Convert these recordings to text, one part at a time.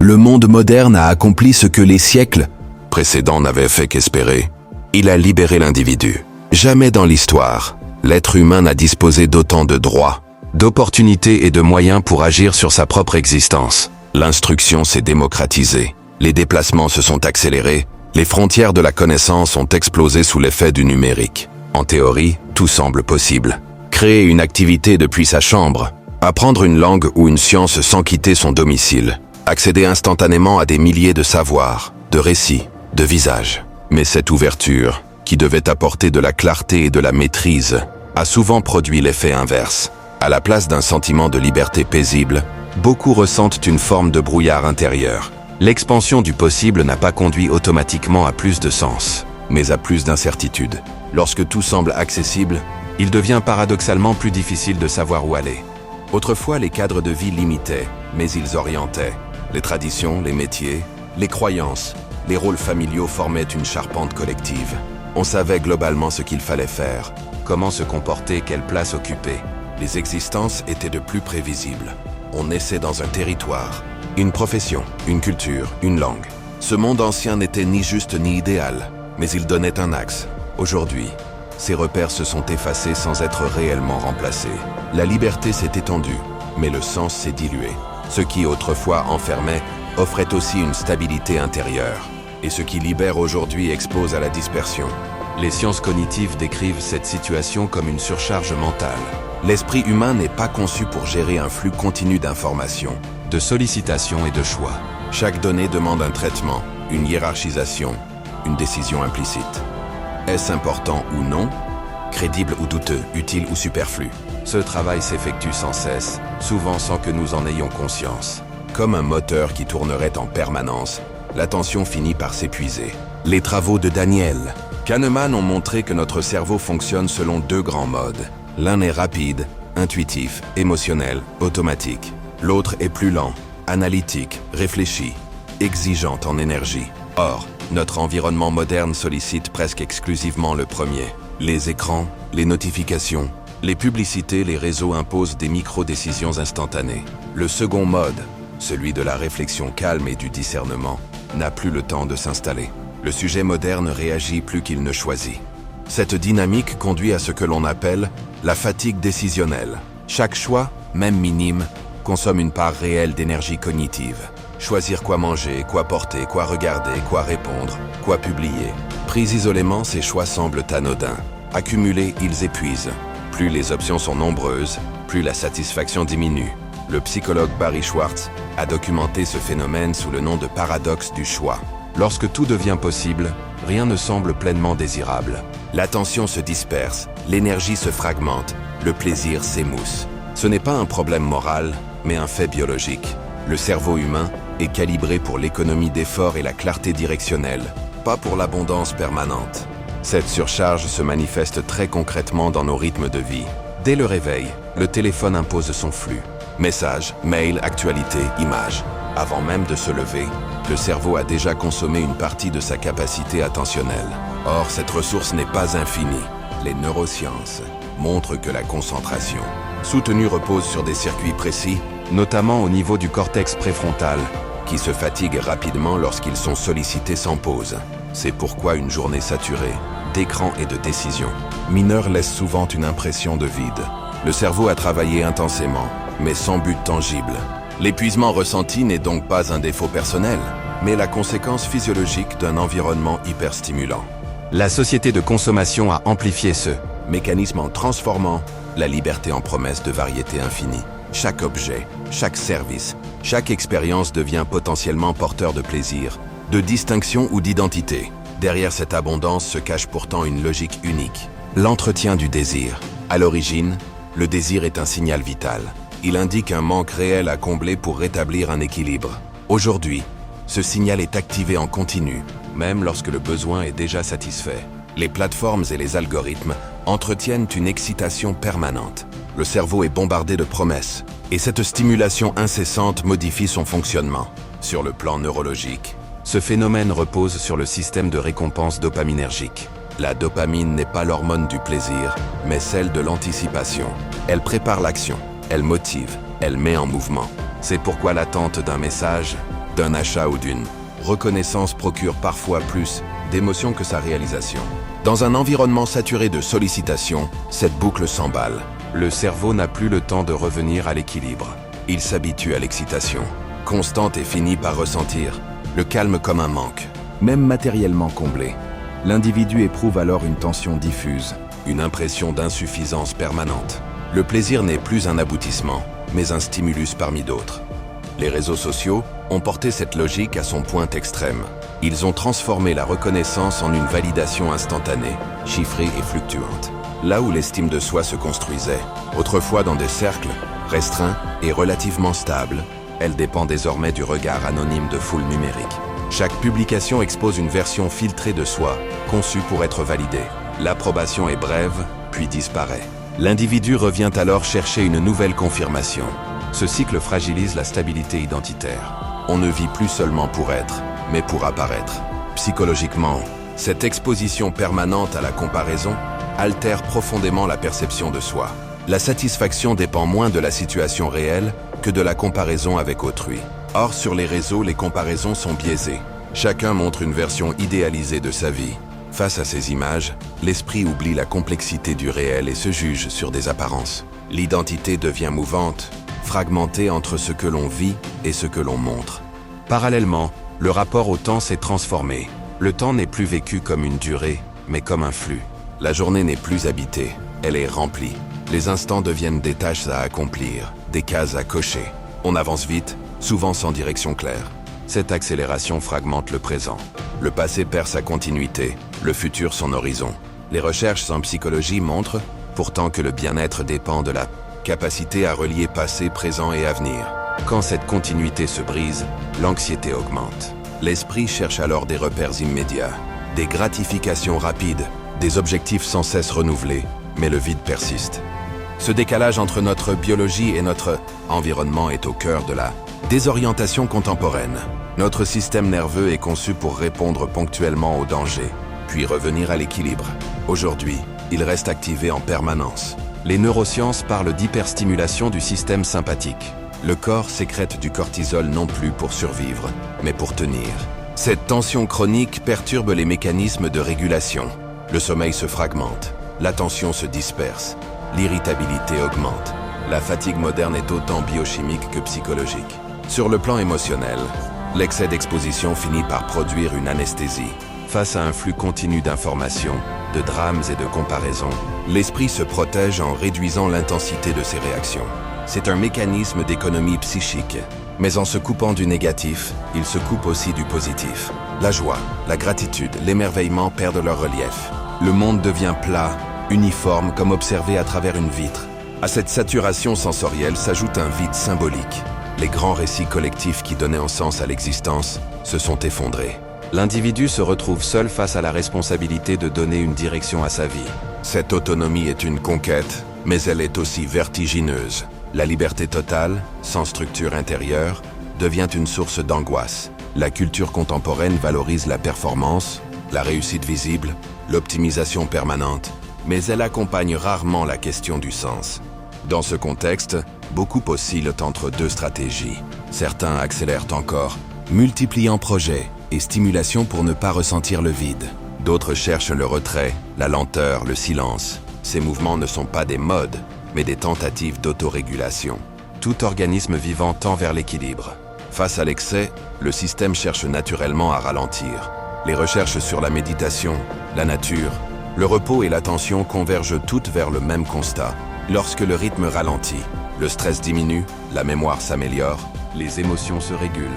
Le monde moderne a accompli ce que les siècles précédents n'avaient fait qu'espérer. Il a libéré l'individu. Jamais dans l'histoire, l'être humain n'a disposé d'autant de droits, d'opportunités et de moyens pour agir sur sa propre existence. L'instruction s'est démocratisée, les déplacements se sont accélérés, les frontières de la connaissance ont explosé sous l'effet du numérique. En théorie, tout semble possible. Créer une activité depuis sa chambre, apprendre une langue ou une science sans quitter son domicile, accéder instantanément à des milliers de savoirs, de récits, de visages. Mais cette ouverture, qui devait apporter de la clarté et de la maîtrise, a souvent produit l'effet inverse. À la place d'un sentiment de liberté paisible, beaucoup ressentent une forme de brouillard intérieur. L'expansion du possible n'a pas conduit automatiquement à plus de sens, mais à plus d'incertitude. Lorsque tout semble accessible, il devient paradoxalement plus difficile de savoir où aller. Autrefois, les cadres de vie limitaient, mais ils orientaient. Les traditions, les métiers, les croyances, les rôles familiaux formaient une charpente collective. On savait globalement ce qu'il fallait faire, comment se comporter, quelle place occuper. Les existences étaient de plus prévisibles. On naissait dans un territoire, une profession, une culture, une langue. Ce monde ancien n'était ni juste ni idéal, mais il donnait un axe. Aujourd'hui, ces repères se sont effacés sans être réellement remplacés. La liberté s'est étendue, mais le sens s'est dilué. Ce qui autrefois enfermait offrait aussi une stabilité intérieure. Et ce qui libère aujourd'hui expose à la dispersion. Les sciences cognitives décrivent cette situation comme une surcharge mentale. L'esprit humain n'est pas conçu pour gérer un flux continu d'informations, de sollicitations et de choix. Chaque donnée demande un traitement, une hiérarchisation, une décision implicite. Est-ce important ou non? Crédible ou douteux, utile ou superflu? Ce travail s'effectue sans cesse, souvent sans que nous en ayons conscience. Comme un moteur qui tournerait en permanence, l'attention finit par s'épuiser. Les travaux de Daniel Kahneman ont montré que notre cerveau fonctionne selon deux grands modes. L'un est rapide, intuitif, émotionnel, automatique. L'autre est plus lent, analytique, réfléchi, exigeant en énergie. Or, notre environnement moderne sollicite presque exclusivement le premier. Les écrans, les notifications, les publicités, les réseaux imposent des micro-décisions instantanées. Le second mode, celui de la réflexion calme et du discernement, n'a plus le temps de s'installer. Le sujet moderne réagit plus qu'il ne choisit. Cette dynamique conduit à ce que l'on appelle la fatigue décisionnelle. Chaque choix, même minime, consomme une part réelle d'énergie cognitive. Choisir quoi manger, quoi porter, quoi regarder, quoi répondre, quoi publier. Pris isolément, ces choix semblent anodins. Accumulés, ils épuisent. Plus les options sont nombreuses, plus la satisfaction diminue. Le psychologue Barry Schwartz a documenté ce phénomène sous le nom de paradoxe du choix. Lorsque tout devient possible, rien ne semble pleinement désirable. L'attention se disperse, l'énergie se fragmente, le plaisir s'émousse. Ce n'est pas un problème moral, mais un fait biologique. Le cerveau humain est calibré pour l'économie d'effort et la clarté directionnelle, pas pour l'abondance permanente. Cette surcharge se manifeste très concrètement dans nos rythmes de vie. Dès le réveil, le téléphone impose son flux. Messages, mails, actualités, images. Avant même de se lever, le cerveau a déjà consommé une partie de sa capacité attentionnelle. Or, cette ressource n'est pas infinie. Les neurosciences montrent que la concentration soutenue repose sur des circuits précis, notamment au niveau du cortex préfrontal, qui se fatiguent rapidement lorsqu'ils sont sollicités sans pause. C'est pourquoi une journée saturée d'écran et de décisions mineures laisse souvent une impression de vide. Le cerveau a travaillé intensément, mais sans but tangible. L'épuisement ressenti n'est donc pas un défaut personnel, mais la conséquence physiologique d'un environnement hyperstimulant. La société de consommation a amplifié ce mécanisme en transformant la liberté en promesse de variété infinie. Chaque objet, chaque service, chaque expérience devient potentiellement porteur de plaisir, de distinction ou d'identité. Derrière cette abondance se cache pourtant une logique unique, l'entretien du désir. À l'origine, le désir est un signal vital. Il indique un manque réel à combler pour rétablir un équilibre. Aujourd'hui, ce signal est activé en continu, même lorsque le besoin est déjà satisfait. Les plateformes et les algorithmes entretiennent une excitation permanente. Le cerveau est bombardé de promesses, et cette stimulation incessante modifie son fonctionnement. Sur le plan neurologique, ce phénomène repose sur le système de récompense dopaminergique. La dopamine n'est pas l'hormone du plaisir, mais celle de l'anticipation. Elle prépare l'action, elle motive, elle met en mouvement. C'est pourquoi l'attente d'un message, d'un achat ou d'une reconnaissance procure parfois plus d'émotion que sa réalisation. Dans un environnement saturé de sollicitations, cette boucle s'emballe. Le cerveau n'a plus le temps de revenir à l'équilibre. Il s'habitue à l'excitation constante et finit par ressentir le calme comme un manque, même matériellement comblé. L'individu éprouve alors une tension diffuse, une impression d'insuffisance permanente. Le plaisir n'est plus un aboutissement, mais un stimulus parmi d'autres. Les réseaux sociaux ont porté cette logique à son point extrême. Ils ont transformé la reconnaissance en une validation instantanée, chiffrée et fluctuante. Là où l'estime de soi se construisait, autrefois dans des cercles restreints et relativement stables, elle dépend désormais du regard anonyme de foules numériques. Chaque publication expose une version filtrée de soi, conçue pour être validée. L'approbation est brève, puis disparaît. L'individu revient alors chercher une nouvelle confirmation. Ce cycle fragilise la stabilité identitaire. On ne vit plus seulement pour être, mais pour apparaître. Psychologiquement, cette exposition permanente à la comparaison altère profondément la perception de soi. La satisfaction dépend moins de la situation réelle que de la comparaison avec autrui. Or, sur les réseaux, les comparaisons sont biaisées. Chacun montre une version idéalisée de sa vie. Face à ces images, l'esprit oublie la complexité du réel et se juge sur des apparences. L'identité devient mouvante, fragmentée entre ce que l'on vit et ce que l'on montre. Parallèlement, le rapport au temps s'est transformé. Le temps n'est plus vécu comme une durée, mais comme un flux. La journée n'est plus habitée, elle est remplie. Les instants deviennent des tâches à accomplir, des cases à cocher. On avance vite, souvent sans direction claire. Cette accélération fragmente le présent. Le passé perd sa continuité, le futur son horizon. Les recherches en psychologie montrent pourtant que le bien-être dépend de la capacité à relier passé, présent et avenir. Quand cette continuité se brise, l'anxiété augmente. L'esprit cherche alors des repères immédiats, des gratifications rapides, des objectifs sans cesse renouvelés, mais le vide persiste. Ce décalage entre notre biologie et notre environnement est au cœur de la désorientation contemporaine. Notre système nerveux est conçu pour répondre ponctuellement aux dangers, puis revenir à l'équilibre. Aujourd'hui, il reste activé en permanence. Les neurosciences parlent d'hyperstimulation du système sympathique. Le corps sécrète du cortisol non plus pour survivre, mais pour tenir. Cette tension chronique perturbe les mécanismes de régulation. Le sommeil se fragmente, l'attention se disperse, l'irritabilité augmente. La fatigue moderne est autant biochimique que psychologique. Sur le plan émotionnel, l'excès d'exposition finit par produire une anesthésie. Face à un flux continu d'informations, de drames et de comparaisons, l'esprit se protège en réduisant l'intensité de ses réactions. C'est un mécanisme d'économie psychique. Mais en se coupant du négatif, il se coupe aussi du positif. La joie, la gratitude, l'émerveillement perdent leur relief. Le monde devient plat, uniforme comme observé à travers une vitre. À cette saturation sensorielle s'ajoute un vide symbolique. Les grands récits collectifs qui donnaient un sens à l'existence se sont effondrés. L'individu se retrouve seul face à la responsabilité de donner une direction à sa vie. Cette autonomie est une conquête, mais elle est aussi vertigineuse. La liberté totale, sans structure intérieure, devient une source d'angoisse. La culture contemporaine valorise la performance, la réussite visible, l'optimisation permanente, mais elle accompagne rarement la question du sens. Dans ce contexte, beaucoup oscillent entre deux stratégies. Certains accélèrent encore, multipliant projets et stimulation pour ne pas ressentir le vide. D'autres cherchent le retrait, la lenteur, le silence. Ces mouvements ne sont pas des modes, mais des tentatives d'autorégulation. Tout organisme vivant tend vers l'équilibre. Face à l'excès, le système cherche naturellement à ralentir. Les recherches sur la méditation, la nature, le repos et l'attention convergent toutes vers le même constat. Lorsque le rythme ralentit, le stress diminue, la mémoire s'améliore, les émotions se régulent.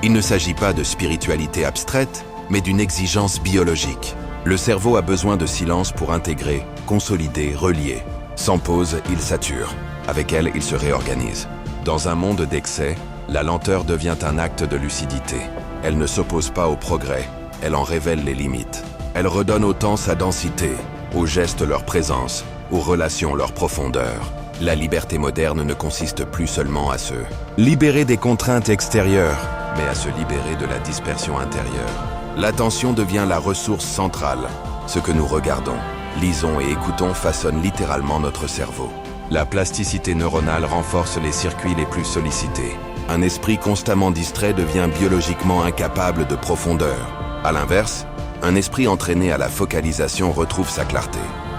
Il ne s'agit pas de spiritualité abstraite, mais d'une exigence biologique. Le cerveau a besoin de silence pour intégrer, consolider, relier. Sans pause, il sature. Avec elle, il se réorganise. Dans un monde d'excès, la lenteur devient un acte de lucidité. Elle ne s'oppose pas au progrès, elle en révèle les limites. Elle redonne au temps sa densité, aux gestes leur présence, aux relations leur profondeur. La liberté moderne ne consiste plus seulement à se libérer des contraintes extérieures, mais à se libérer de la dispersion intérieure. L'attention devient la ressource centrale. Ce que nous regardons, lisons et écoutons façonne littéralement notre cerveau. La plasticité neuronale renforce les circuits les plus sollicités. Un esprit constamment distrait devient biologiquement incapable de profondeur. À l'inverse, un esprit entraîné à la focalisation retrouve sa clarté.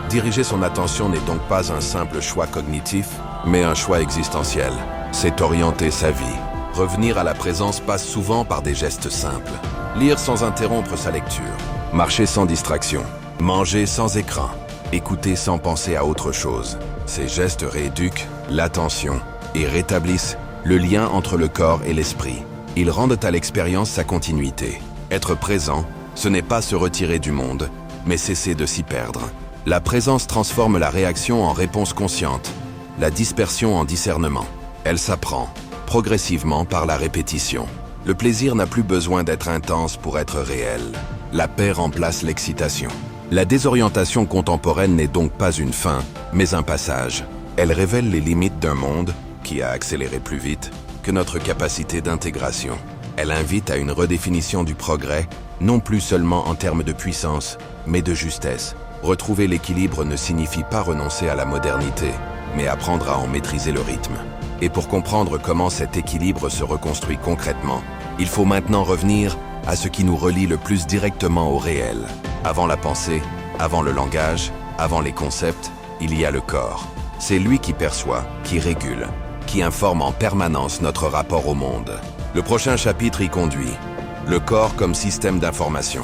Diriger son attention n'est donc pas un simple choix cognitif, mais un choix existentiel. C'est orienter sa vie. Revenir à la présence passe souvent par des gestes simples. Lire sans interrompre sa lecture, marcher sans distraction, manger sans écran, écouter sans penser à autre chose. Ces gestes rééduquent l'attention et rétablissent le lien entre le corps et l'esprit. Ils rendent à l'expérience sa continuité. Être présent, ce n'est pas se retirer du monde, mais cesser de s'y perdre. La présence transforme la réaction en réponse consciente, la dispersion en discernement. Elle s'apprend, progressivement par la répétition. Le plaisir n'a plus besoin d'être intense pour être réel. La paix remplace l'excitation. La désorientation contemporaine n'est donc pas une fin, mais un passage. Elle révèle les limites d'un monde qui a accéléré plus vite que notre capacité d'intégration. Elle invite à une redéfinition du progrès, non plus seulement en termes de puissance, mais de justesse. Retrouver l'équilibre ne signifie pas renoncer à la modernité, mais apprendre à en maîtriser le rythme. Et pour comprendre comment cet équilibre se reconstruit concrètement, il faut maintenant revenir à ce qui nous relie le plus directement au réel. Avant la pensée, avant le langage, avant les concepts, il y a le corps. C'est lui qui perçoit, qui régule, qui informe en permanence notre rapport au monde. Le prochain chapitre y conduit. Le corps comme système d'information.